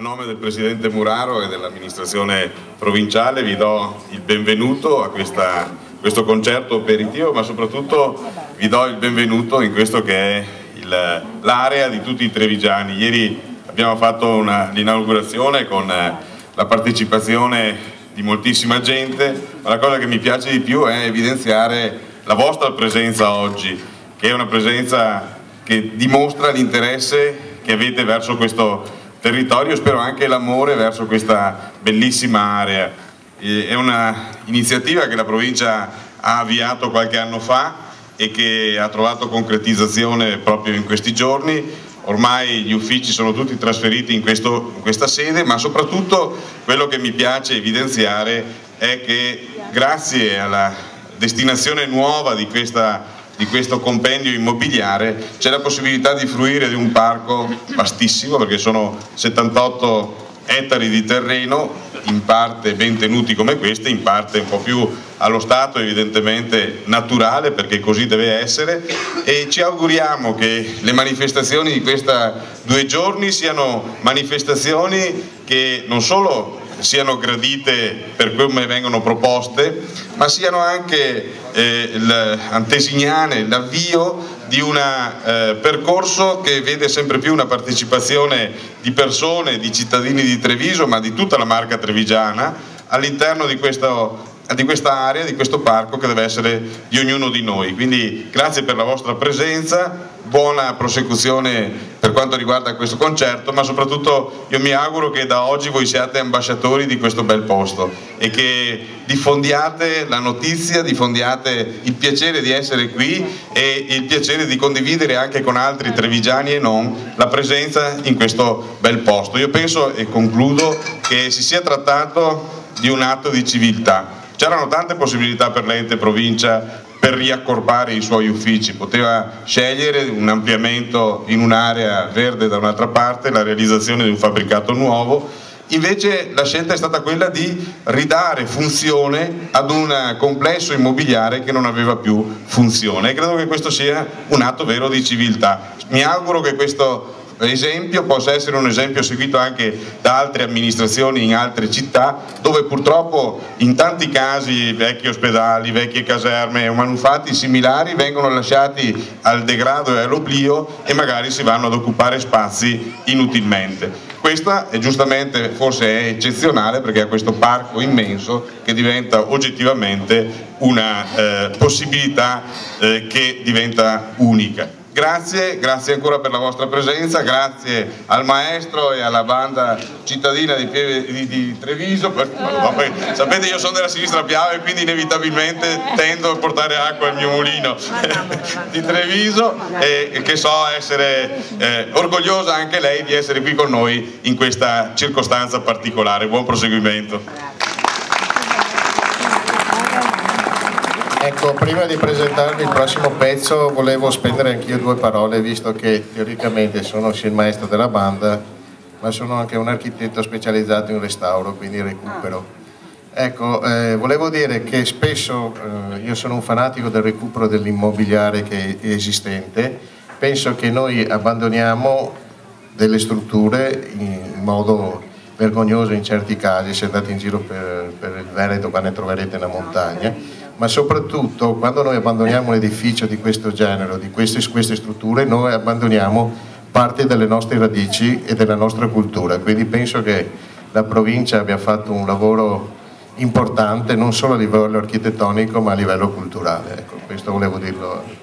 nome del Presidente Muraro e dell'amministrazione provinciale vi do il benvenuto a questo concerto aperitivo, ma soprattutto vi do il benvenuto in questo che è l'area di tutti i trevigiani. Ieri abbiamo fatto l'inaugurazione con la partecipazione di moltissima gente, ma la cosa che mi piace di più è evidenziare la vostra presenza oggi, che è una presenza che dimostra l'interesse che avete verso questo territorio, spero anche l'amore verso questa bellissima area. È un'iniziativa che la provincia ha avviato qualche anno fa e che ha trovato concretizzazione proprio in questi giorni. Ormai gli uffici sono tutti trasferiti in questa sede, ma soprattutto quello che mi piace evidenziare è che grazie alla destinazione nuova di questo compendio immobiliare c'è la possibilità di fruire di un parco vastissimo, perché sono 78 ettari di terreno, in parte ben tenuti come questi, in parte un po' più allo stato evidentemente naturale, perché così deve essere, e ci auguriamo che le manifestazioni di questi 2 giorni siano manifestazioni che non solo siano gradite per come vengono proposte, ma siano anche antesignane, l'avvio di un percorso che vede sempre più una partecipazione di persone, di cittadini di Treviso, ma di tutta la Marca trevigiana all'interno di questa area, di questo parco che deve essere di ognuno di noi. Quindi grazie per la vostra presenza, buona prosecuzione per quanto riguarda questo concerto, ma soprattutto io mi auguro che da oggi voi siate ambasciatori di questo bel posto e che diffondiate la notizia, diffondiate il piacere di essere qui e il piacere di condividere anche con altri trevigiani e non la presenza in questo bel posto. Io penso, e concludo, che si sia trattato di un atto di civiltà. C'erano tante possibilità per l'ente provincia per riaccorpare i suoi uffici, poteva scegliere un ampliamento in un'area verde da un'altra parte, la realizzazione di un fabbricato nuovo, invece la scelta è stata quella di ridare funzione ad un complesso immobiliare che non aveva più funzione, e credo che questo sia un atto vero di civiltà. Mi auguro che questo esempio possa essere un esempio seguito anche da altre amministrazioni in altre città, dove purtroppo in tanti casi vecchi ospedali, vecchie caserme o manufatti similari vengono lasciati al degrado e all'oblio e magari si vanno ad occupare spazi inutilmente. Questa è giustamente, forse è eccezionale, perché ha questo parco immenso che diventa oggettivamente una possibilità che diventa unica. Grazie ancora per la vostra presenza, grazie al maestro e alla banda cittadina di Treviso. Sapete, io sono della sinistra Piave, quindi inevitabilmente tendo a portare acqua al mio mulino di Treviso, e che so essere orgogliosa anche lei di essere qui con noi in questa circostanza particolare. Buon proseguimento. Ecco, prima di presentarvi il prossimo pezzo volevo spendere anch'io 2 parole, visto che teoricamente sono sia il maestro della banda, ma sono anche un architetto specializzato in restauro, quindi recupero. Ecco, volevo dire che spesso io sono un fanatico del recupero dell'immobiliare che è esistente. Penso che noi abbandoniamo delle strutture in modo vergognoso in certi casi, se andate in giro per il Veneto, qua ne troverete una montagna, ma soprattutto quando noi abbandoniamo un edificio di questo genere, di queste strutture, noi abbandoniamo parte delle nostre radici e della nostra cultura. Quindi penso che la provincia abbia fatto un lavoro importante non solo a livello architettonico ma a livello culturale. Ecco, questo volevo dirlo.